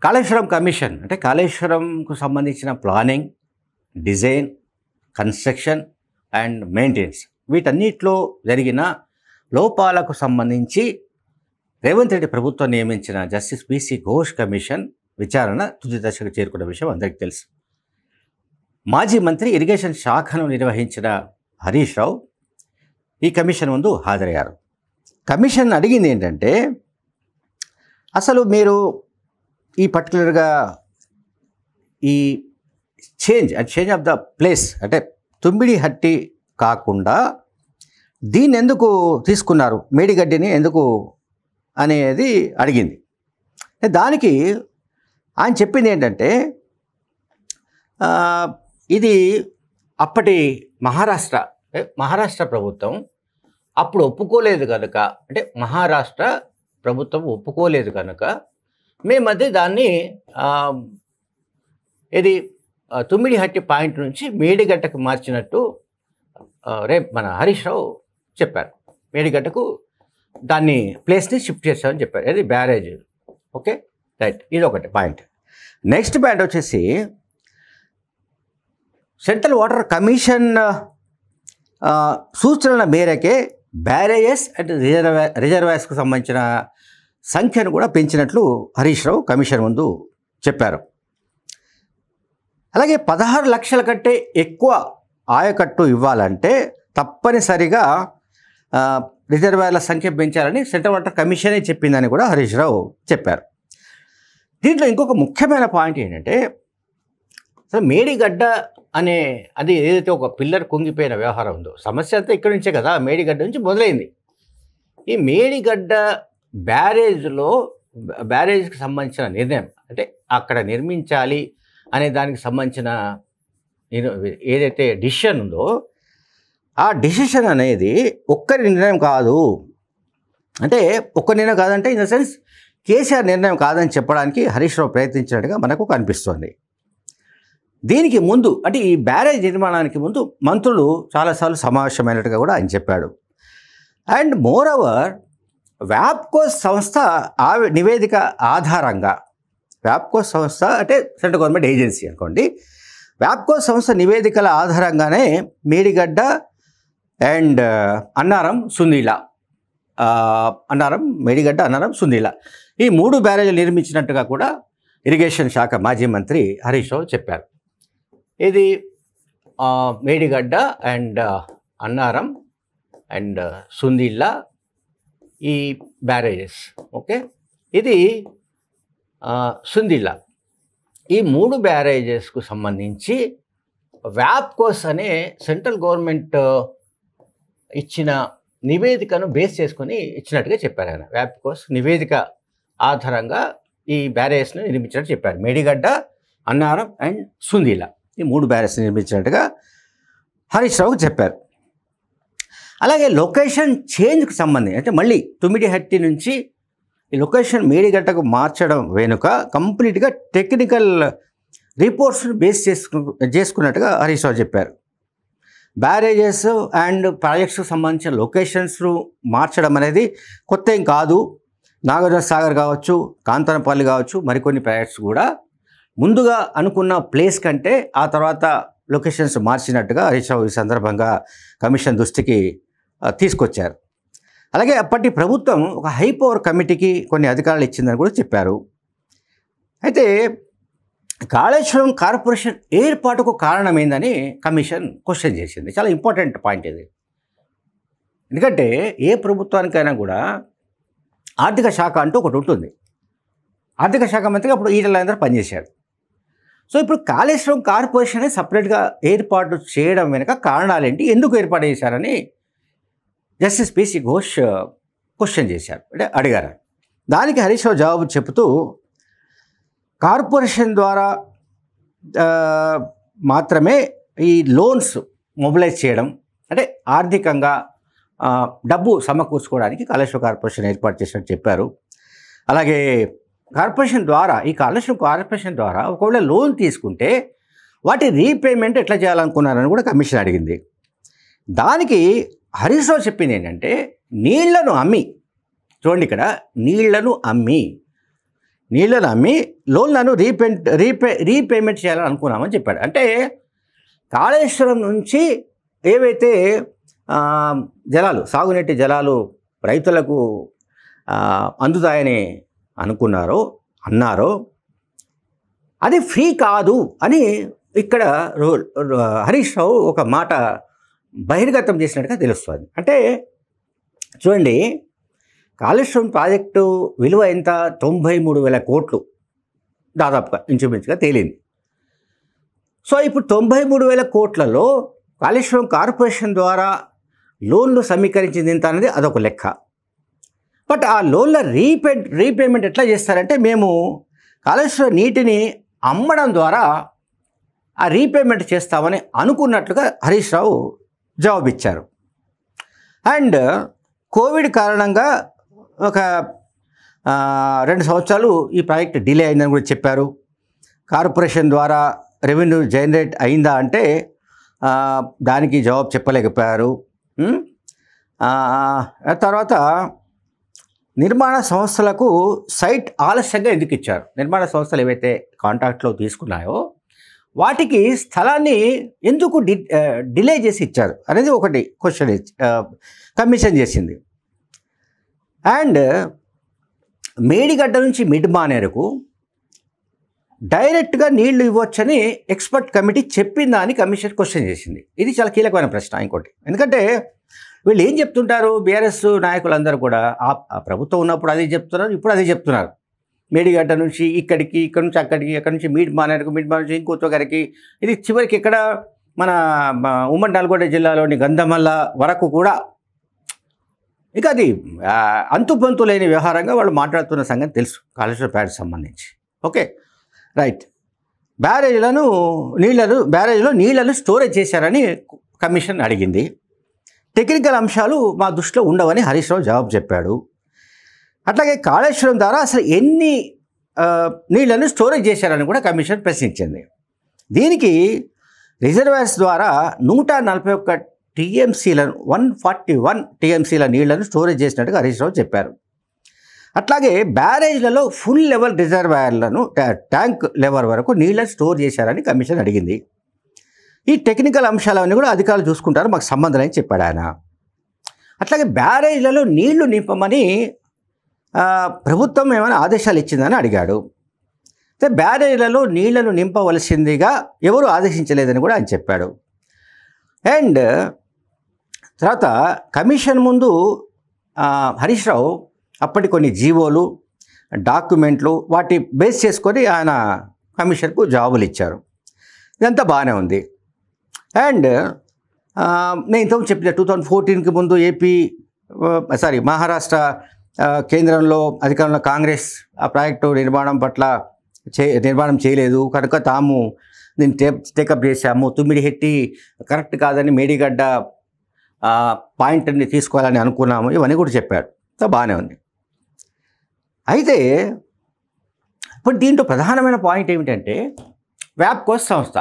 Kaleshwaram commission అంటే కాళేశ్వరంకు సంబంధించిన planning, design, construction and maintenance వీటన్నిటిలో జరిగిన లోపాలకు సంబంధించి రేవంత్ రెడ్డి ప్రభుత్వం నియమించిన జస్టిస్ పిసి ఘోష్ కమిషన్ విచారణ తుది దశకు చేరుకున్న విషయం అందరికీ తెలుసు. మాజీ మంత్రి ఇరిగేషన్ శాఖను నిర్వహించిన హరీష్ రావు ఈ కమిషన్ ముందు హాజరయ్యారు. కమిషన్ అడిగింది ఏంటంటే, అసలు మీరు ఈ పర్టికులర్గా ఈ చేంజ్ ఆఫ్ ద ప్లేస్ అంటే తుమ్మిడిహట్టి కాకుండా దీన్ని ఎందుకు తీసుకున్నారు, మేడిగడ్డిని ఎందుకు అనేది అడిగింది. దానికి ఆయన చెప్పింది ఏంటంటే, ఇది అప్పటి మహారాష్ట్ర ప్రభుత్వం అప్పుడు ఒప్పుకోలేదు కనుక, అంటే మహారాష్ట్ర ప్రభుత్వం ఒప్పుకోలేదు కనుక మేమది దాన్ని ఇది తుమ్మిడిహట్టి పాయింట్ నుంచి మేడిగడ్డకు మార్చినట్టు మన హరీష్ రావు చెప్పారు. మేడిగడ్డకు దాన్ని ప్లేస్ని షిఫ్ట్ చేస్తామని చెప్పారు. ఇది బ్యారేజ్. ఓకే, రైట్, ఇది ఒకటి పాయింట్. నెక్స్ట్ పాయింట్ వచ్చేసి సెంట్రల్ వాటర్ కమిషన్ సూచనల మేరకే బ్యారేజెస్ అండ్ రిజర్వాయర్స్కు సంబంధించిన సంఖ్యను కూడా పెంచినట్లు హరీష్ రావు కమిషన్ ముందు చెప్పారు. అలాగే 16 లక్షల కంటే ఎక్కువ ఆయకట్టు ఇవ్వాలంటే తప్పనిసరిగా రిజర్వాయర్ల సంఖ్య పెంచాలని సెంట్రల్ వాటర్ కమిషనే చెప్పిందని కూడా హరీష్ రావు చెప్పారు. దీంట్లో ఇంకొక ముఖ్యమైన పాయింట్ ఏంటంటే, అసలు మేడిగడ్డ అనే అది ఏదైతే ఒక పిల్లర్ కుంగిపోయిన వ్యవహారం ఉందో, సమస్య అంతా ఇక్కడి నుంచే కదా, మేడిగడ్డ నుంచి మొదలైంది. ఈ మేడిగడ్డ బ్యారేజ్కి సంబంధించిన నిర్ణయం అంటే అక్కడ నిర్మించాలి అనే దానికి సంబంధించిన ఏదైతే డిసిషన్ ఉందో, ఆ డిసిషన్ అనేది ఒక్కరి నిర్ణయం కాదు. అంటే ఒక్క నిర్ణయం కాదంటే ఇన్ ద సెన్స్ కేసీఆర్ నిర్ణయం కాదని చెప్పడానికి హరీష్ రావు ప్రయత్నించినట్టుగా మనకు కనిపిస్తోంది. దీనికి ముందు అంటే ఈ బ్యారేజ్ నిర్మాణానికి ముందు మంత్రులు చాలాసార్లు సమావేశమైనట్టుగా కూడా ఆయన చెప్పాడు. అండ్ మోర్ ఓవర్ వ్యాప్కోస్ సంస్థ ఆ నివేదిక ఆధారంగా, వ్యాప్కోస్ సంస్థ అంటే సెంట్రల్ గవర్నమెంట్ ఏజెన్సీ అనుకోండి, వ్యాప్కోస్ సంస్థ నివేదికల ఆధారంగానే మేడిగడ్డ అండ్ మేడిగడ్డ అన్నారం సుందీల ఈ 3 బ్యారేజీలు నిర్మించినట్టుగా కూడా ఇరిగేషన్ శాఖ మాజీ మంత్రి హరీష్ రావు చెప్పారు. ఇది మేడిగడ్డ అండ్ అన్నారం అండ్ సుందీల ఈ బ్యారేజెస్. ఓకే, ఇది సుందీల ఈ 3 బ్యారేజెస్కు సంబంధించి వ్యాప్కోస్ అనే సెంట్రల్ గవర్నమెంట్ ఇచ్చిన నివేదికను బేస్ చేసుకొని ఇచ్చినట్టుగా చెప్పారు ఆయన. వ్యాప్కోస్ నివేదిక ఆధారంగా ఈ బ్యారేజ్ను నిర్మించినట్టు చెప్పారు. మేడిగడ్డ, అన్నారం అండ్ సుందీల ఈ 3 బ్యారేజ్ నిర్మించినట్టుగా హరీష్ రావుకు చెప్పారు. అలాగే లొకేషన్ చేంజ్కి సంబంధించి అంటే మళ్ళీ తుమ్మిడిహట్టి నుంచి ఈ లొకేషన్ మేడిగడ్డకు మార్చడం వెనుక కంప్లీట్గా టెక్నికల్ రిపోర్ట్స్ను బేస్ చేసుకున్నట్టుగా హరీష్ రావు చెప్పారు. బ్యారేజెస్ అండ్ ప్రాజెక్ట్స్కు సంబంధించిన లొకేషన్స్ను మార్చడం అనేది కొత్త ఏం కాదు. నాగార్జున సాగర్ కావచ్చు, కాంతనపల్లి కావచ్చు, మరికొన్ని ప్రాజెక్ట్స్ కూడా ముందుగా అనుకున్న ప్లేస్ కంటే ఆ తర్వాత లొకేషన్స్ మార్చినట్టుగా హరీష్ రావు ఈ సందర్భంగా కమిషన్ దృష్టికి తీసుకొచ్చారు. అలాగే అప్పటి ప్రభుత్వం ఒక హై పవర్ కమిటీకి కొన్ని అధికారాలు ఇచ్చిందని కూడా చెప్పారు. అయితే కాళేశ్వరం కార్పొరేషన్ ఏర్పాటుకు కారణమైందని కమిషన్ క్వశ్చన్ చేసింది. చాలా ఇంపార్టెంట్ పాయింట్ ఇది. ఎందుకంటే ఏ ప్రభుత్వానికైనా కూడా ఆర్థిక శాఖ అంటూ ఒకటి ఉంటుంది. ఆర్థిక శాఖ మంత్రిగా అప్పుడు ఈటెల రాజేందర్ పనిచేశాడు. సో ఇప్పుడు కాళేశ్వరం కార్పొరేషన్ సపరేట్గా ఏర్పాటు చేయడం వెనుక కారణాలేంటి, ఎందుకు ఏర్పాటు చేశారని జస్టిస్ పిసి ఘోష్ క్వశ్చన్ చేశారు, అంటే అడిగారు. దానికి హరీష్ రావు జవాబు చెబుతూ, కార్పొరేషన్ ద్వారా మాత్రమే ఈ లోన్స్ మొబిలైజ్ చేయడం అంటే ఆర్థికంగా డబ్బు సమకూర్చుకోవడానికి కాళేశ్వరం కార్పొరేషన్ ఏర్పాటు చేసినట్టు చెప్పారు. అలాగే కాళేశ్వరం కార్పొరేషన్ ద్వారా ఒకవేళ లోన్ తీసుకుంటే వాటి రీపేమెంట్ ఎట్లా చేయాలనుకున్నారని కూడా కమిషన్ అడిగింది. దానికి హరీష్ రావు చెప్పింది ఏంటంటే, నీళ్లను అమ్మి, చూడండి ఇక్కడ, నీళ్లను అమ్మి నీళ్ళను అమ్మి లోన్లను రీపేమెంట్ చేయాలని అనుకున్నామని చెప్పాడు. అంటే కాళేశ్వరం నుంచి ఏవైతే జలాలు, సాగునీటి జలాలు రైతులకు అందుతాయని అన్నారో అది ఫ్రీ కాదు అని ఇక్కడ హరీష్ రావు ఒక మాట బహిర్గతం చేసినట్టుగా తెలుస్తుంది. అంటే చూడండి, కాళేశ్వరం ప్రాజెక్టు విలువ ఎంత? 93,000 కోట్లు దాదాపుగా ఇంచుమించుగా తేలింది. సో ఇప్పుడు 93,000 కోట్లలో కాళేశ్వరం కార్పొరేషన్ ద్వారా లోన్లు సమీకరించింది ఎంత అనేది అదొక లెక్క. బట్ ఆ లోన్ల రీపేమెంట్ ఎట్లా చేస్తారంటే, మేము కాళేశ్వరం నీటిని అమ్మడం ద్వారా ఆ రీపేమెంట్ చేస్తామని అనుకున్నట్లుగా హరీష్ రావు జవాబిచ్చారు. అండ్ కోవిడ్ కారణంగా ఒక 2 సంవత్సరాలు ఈ ప్రాజెక్ట్ డిలే అయిందని కూడా చెప్పారు. కార్పొరేషన్ ద్వారా రెవెన్యూ జనరేట్ అయిందా అంటే దానికి జవాబు చెప్పలేకపోయారు. తర్వాత నిర్మాణ సంస్థలకు సైట్ ఆలస్యంగా ఎందుకు ఇచ్చారు? నిర్మాణ సంస్థలు ఏవైతే కాంట్రాక్ట్లో తీసుకున్నాయో వాటికి స్థలాన్ని ఎందుకు డిలే చేసి ఇచ్చారు అనేది ఒకటి క్వశ్చన్ కమిషన్ చేసింది. అండ్ మేడిగడ్డ నుంచి మిడ్ మానేరుకు డైరెక్ట్గా నీళ్లు ఇవ్వచ్చని ఎక్స్పర్ట్ కమిటీ చెప్పిందా అని కమిషన్ క్వశ్చన్ చేసింది. ఇది చాలా కీలకమైన ప్రశ్న. ఇంకోటి, ఎందుకంటే వీళ్ళు ఏం చెప్తుంటారు, బీఆర్ఎస్ నాయకులందరూ కూడా ఆ ప్రభుత్వం ఉన్నప్పుడు అదే చెప్తున్నారు, ఇప్పుడు అదే చెప్తున్నారు. మేడిగడ్డ నుంచి ఇక్కడికి, ఇక్కడ నుంచి అక్కడికి, అక్కడి నుంచి మిడ్ మానేరుకు, మిడ్ మానేరు నుంచి ఇంకొకరికి, ఇది చివరికి ఇక్కడ మన ఉమ్మడి నల్గొండ జిల్లాలోని గంధమల్ల వరకు కూడా ఇక అది అంతుపంతు లేని వ్యవహారంగా వాళ్ళు మాట్లాడుతున్న సంగతి తెలుసు కాళేశ్వరం ప్రాజెక్టుకు సంబంధించి. Okay, right. బ్యారేజ్లో నీళ్లను స్టోరేజ్ చేశారని కమిషన్ అడిగింది. టెక్నికల్ అంశాలు మా దృష్టిలో ఉండవని హరీష్ రావు జవాబు చెప్పాడు. అట్లాగే కాళేశ్వరం ద్వారా అసలు ఎన్ని నీళ్లను స్టోరేజ్ చేశారని కూడా కమిషన్ ప్రశ్నించింది. దీనికి రిజర్వాయర్స్ ద్వారా 141 టీఎంసీలను 141 టీఎంసీల నీళ్లను స్టోరేజ్ చేసినట్టుగా హరీష్ రావు చెప్పారు. అట్లాగే బ్యారేజ్లలో ఫుల్ లెవెల్ రిజర్వాయర్లను ట్యాంక్ లెవెల్ వరకు నీళ్లను స్టోర్ చేశారని కమిషన్ అడిగింది. ఈ టెక్నికల్ అంశాలన్నీ కూడా అధికారులు చూసుకుంటారు, మాకు సంబంధం అని చెప్పాడు ఆయన. అట్లాగే బ్యారేజ్లలో నీళ్లు నింపమని ప్రభుత్వం ఏమైనా ఆదేశాలు ఇచ్చిందని అడిగాడు. అయితే బ్యారేజ్లలో నీళ్లను నింపవలసిందిగా ఎవరు ఆదేశించలేదని కూడా ఆయన చెప్పాడు. అండ్ తర్వాత కమిషన్ ముందు హరీష్ రావు అప్పటి కొన్ని జీవోలు, డాక్యుమెంట్లు వాటి బేస్ చేసుకొని ఆయన కమిషన్కు జవాబులు ఇచ్చారు. ఇదంతా బాగానే ఉంది. అండ్ నేను ఇంతకు చెప్పిన 2014కి ముందు మహారాష్ట్ర కేంద్రంలో అధికారంలో కాంగ్రెస్ ఆ ప్రాజెక్టు నిర్మాణం చేయలేదు కనుక తాము దీన్ని టేకప్ చేశాము, తుమ్మిడిహెట్టి కరెక్ట్ కాదని మేడిగడ్డ పాయింట్ని తీసుకోవాలని అనుకున్నాము, ఇవన్నీ కూడా చెప్పాడు. బాగానే ఉంది. అయితే ఇప్పుడు దీంట్లో ప్రధానమైన పాయింట్ ఏమిటంటే వ్యాప్కోస్ సంస్థ.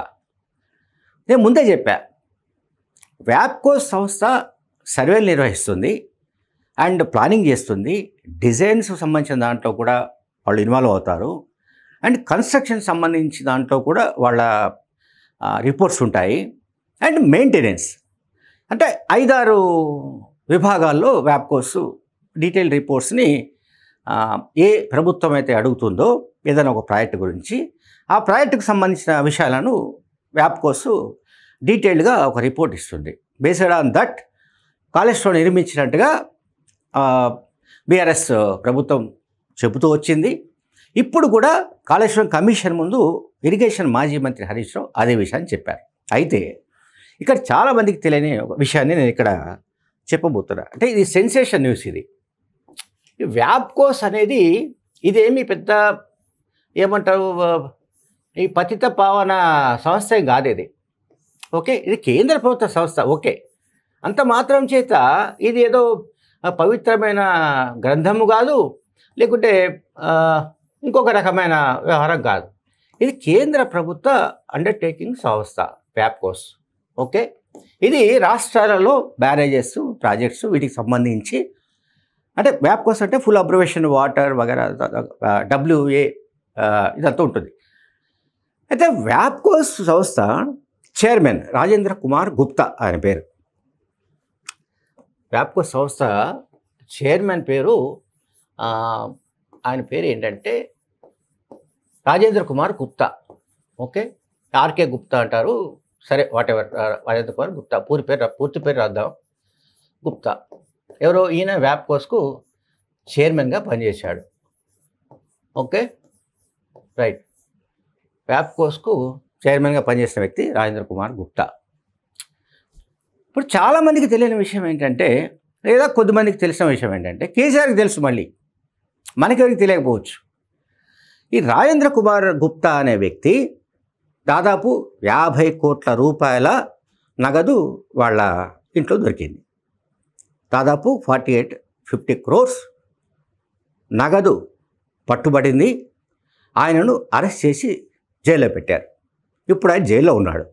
నేను ముందే చెప్పా, వ్యాప్కోస్ సంస్థ సర్వేలు నిర్వహిస్తుంది అండ్ ప్లానింగ్ చేస్తుంది, డిజైన్స్ సంబంధించిన దాంట్లో కూడా వాళ్ళు ఇన్వాల్వ్ అవుతారు, అండ్ కన్స్ట్రక్షన్ సంబంధించిన దాంట్లో కూడా వాళ్ళ రిపోర్ట్స్ ఉంటాయి, అండ్ మెయింటెనెన్స్. అంటే 5-6 విభాగాల్లో వ్యాప్కోస్ డీటెయిల్ రిపోర్ట్స్ని ఏ ప్రభుత్వం అయితే అడుగుతుందో ఏదైనా ఒక ప్రాజెక్టు గురించి ఆ ప్రాజెక్టుకు సంబంధించిన విషయాలను వ్యాప్కోస్ డీటెయిల్డ్గా ఒక రిపోర్ట్ ఇస్తుంది. బేస్డ్ ఆన్ దట్ కాళేశ్వరం నిర్మించినట్టుగా బీఆర్ఎస్ ప్రభుత్వం చెబుతూ వచ్చింది. ఇప్పుడు కూడా కాళేశ్వరం కమిషన్ ముందు ఇరిగేషన్ మాజీ మంత్రి హరీష్ రావు అదే విషయాన్ని చెప్పారు. అయితే ఇక్కడ చాలామందికి తెలియని ఒక విషయాన్ని నేను ఇక్కడ చెప్పబోతున్నా. అంటే ఇది సెన్సేషన్ న్యూస్. ఇది వ్యాప్కోస్ అనేది ఇదేమి పెద్ద ఏమంటారు, ఈ పతిత పావన సంస్థ ఏం కాదు ఇది. ఓకే, ఇది కేంద్ర ప్రభుత్వ సంస్థ. ఓకే, అంత మాత్రం చేత ఇది ఏదో పవిత్రమైన గ్రంథము కాదు, లేకుంటే ఇంకొక రకమైన వ్యవహారం కాదు. ఇది కేంద్ర ప్రభుత్వ అండర్టేకింగ్ సంస్థ వ్యాప్కోస్. ఓకే, ఇది రాష్ట్రాలలో బ్యారేజెస్, ప్రాజెక్ట్స్ వీటికి సంబంధించి అంటే వ్యాప్కోస్ అంటే ఫుల్ అబ్జర్వేషన్ వాటర్ వగైరా WA ఇదంతా ఉంటుంది. అయితే వ్యాప్కోస్ సంస్థ చైర్మన్ రాజేంద్ర కుమార్ గుప్తా ఆయన పేరు. వ్యాప్కోస్ సంస్థ చైర్మన్ పేరు ఆయన పేరు ఏంటంటే రాజేంద్ర కుమార్ గుప్తా. ఓకే, ఆర్కే గుప్తా అంటారు, సరే వాట్ ఎవర్. రాజేంద్ర కుమార్ గుప్తా పూర్తి పేరు రాద్దాం. గుప్తా ఎవరో ఈయన వ్యాప్కోస్కు చైర్మన్గా పనిచేశాడు. Okay right. వ్యాప్కోస్కు చైర్మన్గా పనిచేసిన వ్యక్తి రాజేంద్ర కుమార్ గుప్తా. ఇప్పుడు చాలామందికి తెలియని విషయం ఏంటంటే, లేదా కొద్దిమందికి తెలిసిన విషయం ఏంటంటే, కేసీఆర్కి తెలుసు, మళ్ళీ మనకెవరికి తెలియకపోవచ్చు. ఈ రాజేంద్ర కుమార్ గుప్తా అనే వ్యక్తి దాదాపు 50 కోట్ల రూపాయల నగదు వాళ్ళ ఇంట్లో దొరికింది. దాదాపు 50 crores నగదు పట్టుబడింది. ఆయనను అరెస్ట్ చేసి జైల్లో పెట్టారు. ఇప్పుడు ఆయన జైల్లో ఉన్నాడు.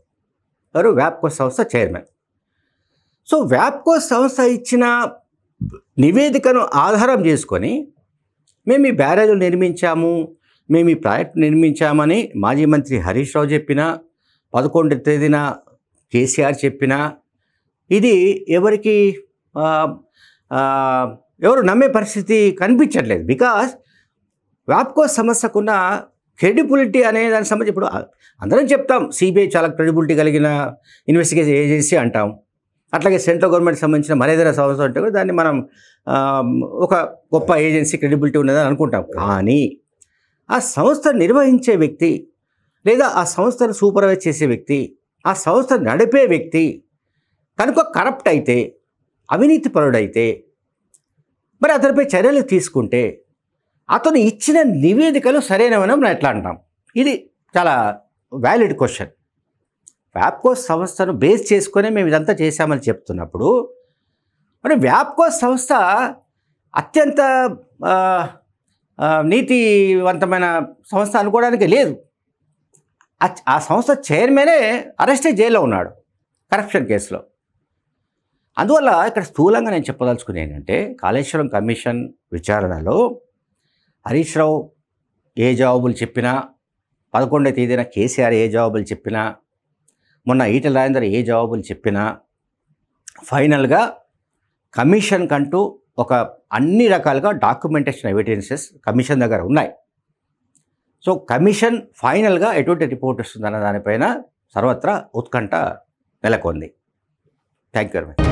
ఎవరు? వ్యాప్కోస్ సంస్థ చైర్మన్. సో వ్యాప్కోస్ సంస్థ ఇచ్చిన నివేదికను ఆధారం చేసుకొని మేము ఈ బ్యారేజీలు నిర్మించాము, మేము ఈ ప్రాజెక్టు నిర్మించామని మాజీ మంత్రి హరీష్ రావు చెప్పిన, 11వ తేదీన కేసీఆర్ చెప్పిన, ఇది ఎవరు నమ్మే పరిస్థితి కనిపించట్లేదు. బికాస్ వ్యాప్కోస్ సంస్థకున్న క్రెడిబిలిటీ అనే దానికి సంబంధించి ఇప్పుడు అందరం చెప్తాం, సిబిఐ చాలా క్రెడిబిలిటీ కలిగిన ఇన్వెస్టిగేషన్ ఏజెన్సీ అంటాం. అట్లాగే సెంట్రల్ గవర్నమెంట్ సంబంధించిన మరేదైనా సంస్థ ఉంటే కూడా దాన్ని మనం ఒక గొప్ప ఏజెన్సీ క్రెడిబిలిటీ ఉన్నదని అనుకుంటాం. కానీ ఆ సంస్థ నిర్వహించే వ్యక్తి, లేదా ఆ సంస్థను సూపర్వైజ్ చేసే వ్యక్తి, ఆ సంస్థ నడిపే వ్యక్తి కనుక కరప్ట్ అయితే, అవినీతి పరుడైతే, మరి అతనిపై చర్యలు తీసుకుంటే అతను ఇచ్చిన నివేదికలు సరైనవని మనం ఎట్లా అంటాం? ఇది చాలా వ్యాలిడ్ క్వశ్చన్. వ్యాప్కోస్ సంస్థను బేస్ చేసుకొని మేము ఇదంతా చేశామని చెప్తున్నప్పుడు, మరి వ్యాప్కోస్ సంస్థ అత్యంత నీతివంతమైన సంస్థ అనుకోవడానికి లేదు. ఆ సంస్థ చైర్మనే అరెస్ట్ అయ్యి జైల్లో ఉన్నాడు కరప్షన్ కేసులో. అందువల్ల ఇక్కడ స్థూలంగా నేను చెప్పదలుచుకుని ఏంటంటే, కాళేశ్వరం కమిషన్ విచారణలో హరీష్ రావు ఏ జవాబులు చెప్పినా, 11వ తేదీన కేసీఆర్ ఏ జవాబులు చెప్పినా, మొన్న ఈటెల రాజేందర్ ఏ జవాబులు చెప్పినా, ఫైనల్గా కమిషన్ కంటూ ఒక అన్ని రకాలుగా డాక్యుమెంటేషన్ ఎవిడెన్సెస్ కమిషన్ దగ్గర ఉన్నాయి. సో కమిషన్ ఫైనల్గా ఎటువంటి రిపోర్ట్ వస్తుందన్న దానిపైన సర్వత్రా ఉత్కంఠ నెలకొంది. Thank you very much.